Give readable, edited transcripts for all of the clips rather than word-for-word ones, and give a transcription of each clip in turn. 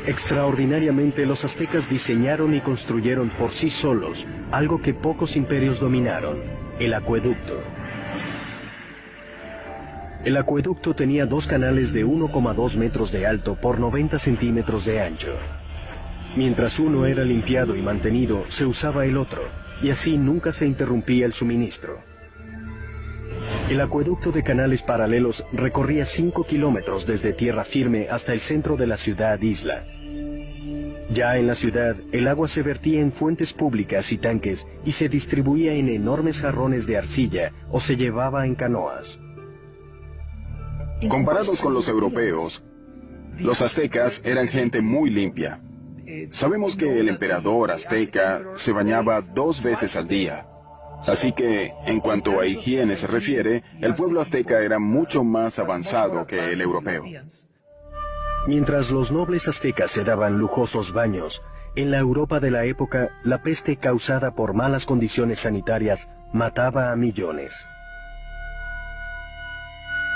Extraordinariamente, los aztecas diseñaron y construyeron por sí solos algo que pocos imperios dominaron: el acueducto. El acueducto tenía dos canales de 1,2 metros de alto por 90 centímetros de ancho. Mientras uno era limpiado y mantenido, se usaba el otro, y así nunca se interrumpía el suministro. El acueducto de canales paralelos recorría 5 kilómetros desde tierra firme hasta el centro de la ciudad-isla. Ya en la ciudad, el agua se vertía en fuentes públicas y tanques y se distribuía en enormes jarrones de arcilla o se llevaba en canoas. Comparados con los europeos, los aztecas eran gente muy limpia. Sabemos que el emperador azteca se bañaba 2 veces al día. Así que, en cuanto a higiene se refiere, el pueblo azteca era mucho más avanzado que el europeo. Mientras los nobles aztecas se daban lujosos baños, en la Europa de la época, la peste causada por malas condiciones sanitarias mataba a millones.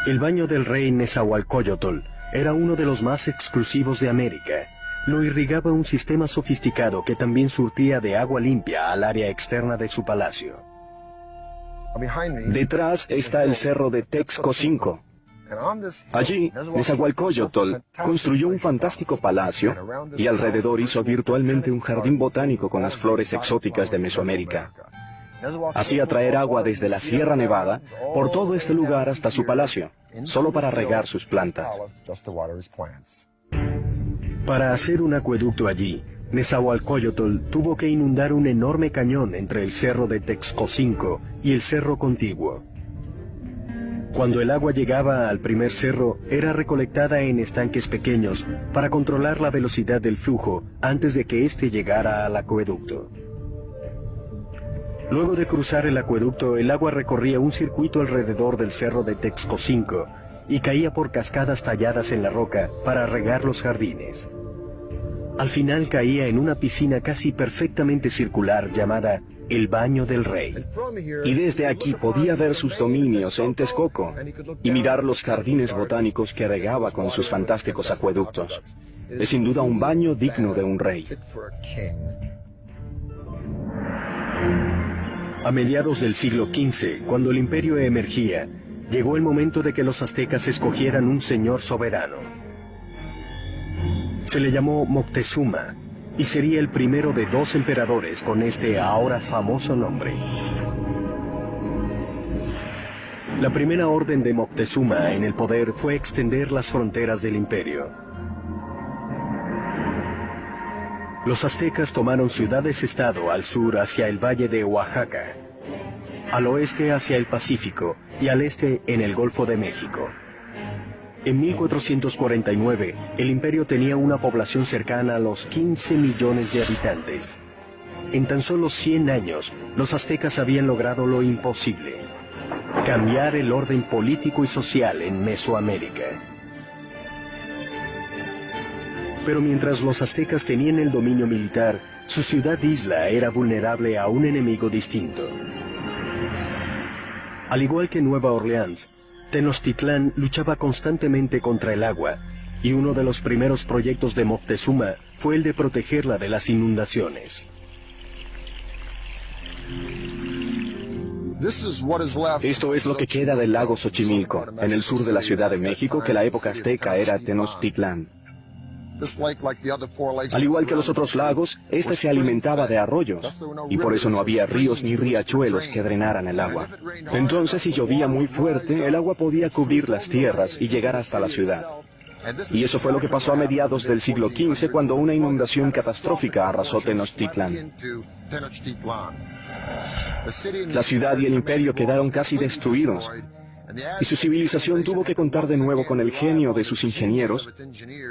El baño del rey Nezahualcóyotl era uno de los más exclusivos de América. Lo irrigaba un sistema sofisticado que también surtía de agua limpia al área externa de su palacio. Detrás está el cerro de Texcocinco. Allí, Nezahualcóyotl construyó un fantástico palacio y alrededor hizo virtualmente un jardín botánico con las flores exóticas de Mesoamérica. Hacía traer agua desde la Sierra Nevada por todo este lugar hasta su palacio, solo para regar sus plantas. Para hacer un acueducto allí, Nezahualcóyotl tuvo que inundar un enorme cañón entre el cerro de Texcocinco y el cerro contiguo. Cuando el agua llegaba al primer cerro, era recolectada en estanques pequeños para controlar la velocidad del flujo antes de que éste llegara al acueducto. Luego de cruzar el acueducto, el agua recorría un circuito alrededor del cerro de Texcocinco y caía por cascadas talladas en la roca para regar los jardines. Al final caía en una piscina casi perfectamente circular llamada el Baño del Rey. Y desde aquí podía ver sus dominios en Texcoco y mirar los jardines botánicos que regaba con sus fantásticos acueductos. Es sin duda un baño digno de un rey. A mediados del siglo XV, cuando el imperio emergía, llegó el momento de que los aztecas escogieran un señor soberano. Se le llamó Moctezuma, y sería el primero de 2 emperadores con este ahora famoso nombre. La primera orden de Moctezuma en el poder fue extender las fronteras del imperio. Los aztecas tomaron ciudades-estado al sur hacia el valle de Oaxaca, al oeste hacia el Pacífico y al este en el Golfo de México. En 1449, el imperio tenía una población cercana a los 15 millones de habitantes. En tan solo 100 años, los aztecas habían logrado lo imposible: cambiar el orden político y social en Mesoamérica. Pero mientras los aztecas tenían el dominio militar, su ciudad-isla era vulnerable a un enemigo distinto. Al igual que Nueva Orleans, Tenochtitlán luchaba constantemente contra el agua, y uno de los primeros proyectos de Moctezuma fue el de protegerla de las inundaciones. Esto es lo que queda del lago Xochimilco, en el sur de la Ciudad de México, que la época azteca era Tenochtitlán. Al igual que los otros lagos, este se alimentaba de arroyos, y por eso no había ríos ni riachuelos que drenaran el agua. Entonces, si llovía muy fuerte, el agua podía cubrir las tierras y llegar hasta la ciudad. Y eso fue lo que pasó a mediados del siglo XV, cuando una inundación catastrófica arrasó Tenochtitlán. La ciudad y el imperio quedaron casi destruidos, y su civilización tuvo que contar de nuevo con el genio de sus ingenieros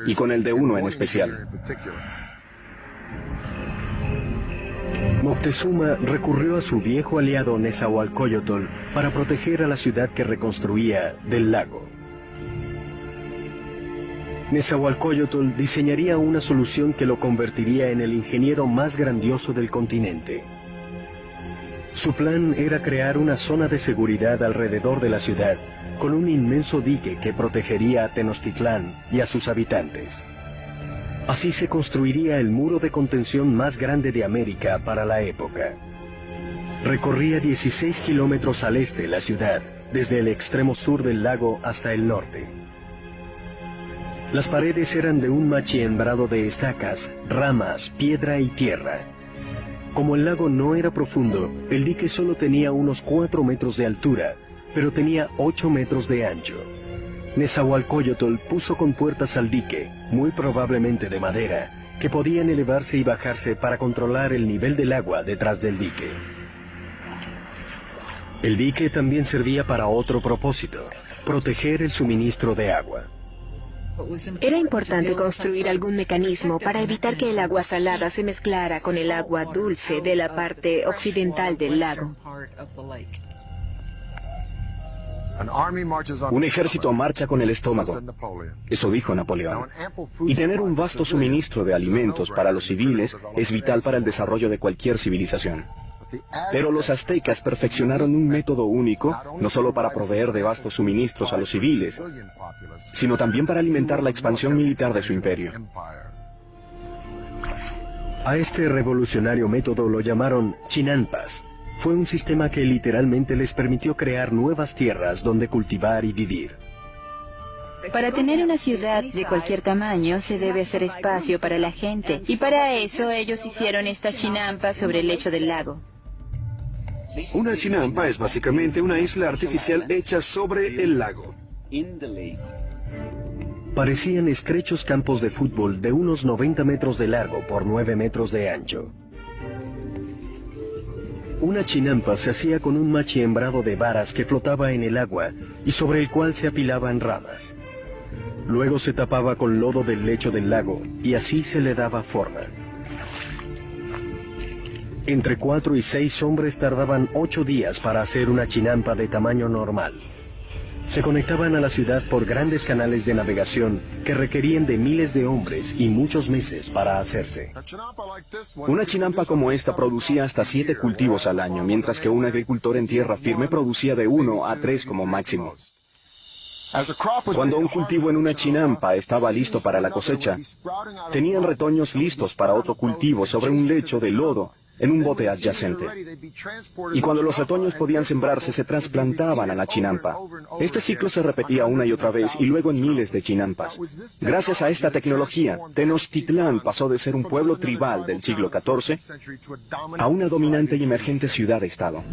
y con el de uno en especial. Moctezuma recurrió a su viejo aliado Nezahualcóyotl para proteger a la ciudad que reconstruía del lago. Nezahualcóyotl diseñaría una solución que lo convertiría en el ingeniero más grandioso del continente. Su plan era crear una zona de seguridad alrededor de la ciudad, con un inmenso dique que protegería a Tenochtitlán y a sus habitantes. Así se construiría el muro de contención más grande de América para la época. Recorría 16 kilómetros al este de la ciudad, desde el extremo sur del lago hasta el norte. Las paredes eran de un machiembrado de estacas, ramas, piedra y tierra. Como el lago no era profundo, el dique solo tenía unos 4 metros de altura, pero tenía 8 metros de ancho. Nezahualcóyotl puso compuertas al dique, muy probablemente de madera, que podían elevarse y bajarse para controlar el nivel del agua detrás del dique. El dique también servía para otro propósito: proteger el suministro de agua. Era importante construir algún mecanismo para evitar que el agua salada se mezclara con el agua dulce de la parte occidental del lago. Un ejército marcha con el estómago, eso dijo Napoleón. Y tener un vasto suministro de alimentos para los civiles es vital para el desarrollo de cualquier civilización. Pero los aztecas perfeccionaron un método único, no solo para proveer de vastos suministros a los civiles, sino también para alimentar la expansión militar de su imperio. A este revolucionario método lo llamaron chinampas. Fue un sistema que literalmente les permitió crear nuevas tierras donde cultivar y vivir. Para tener una ciudad de cualquier tamaño se debe hacer espacio para la gente, y para eso ellos hicieron esta chinampa sobre el lecho del lago. Una chinampa es básicamente una isla artificial hecha sobre el lago. Parecían estrechos campos de fútbol de unos 90 metros de largo por 9 metros de ancho. Una chinampa se hacía con un machiembrado de varas que flotaba en el agua y sobre el cual se apilaban ramas. Luego se tapaba con lodo del lecho del lago y así se le daba forma. Entre 4 y 6 hombres tardaban 8 días para hacer una chinampa de tamaño normal. Se conectaban a la ciudad por grandes canales de navegación que requerían de miles de hombres y muchos meses para hacerse. Una chinampa como esta producía hasta 7 cultivos al año, mientras que un agricultor en tierra firme producía de 1 a 3 como máximo. Cuando un cultivo en una chinampa estaba listo para la cosecha, tenían retoños listos para otro cultivo sobre un lecho de lodo en un bote adyacente. Y cuando los retoños podían sembrarse, se trasplantaban a la chinampa. Este ciclo se repetía una y otra vez y luego en miles de chinampas. Gracias a esta tecnología, Tenochtitlán pasó de ser un pueblo tribal del siglo XIV a una dominante y emergente ciudad-estado.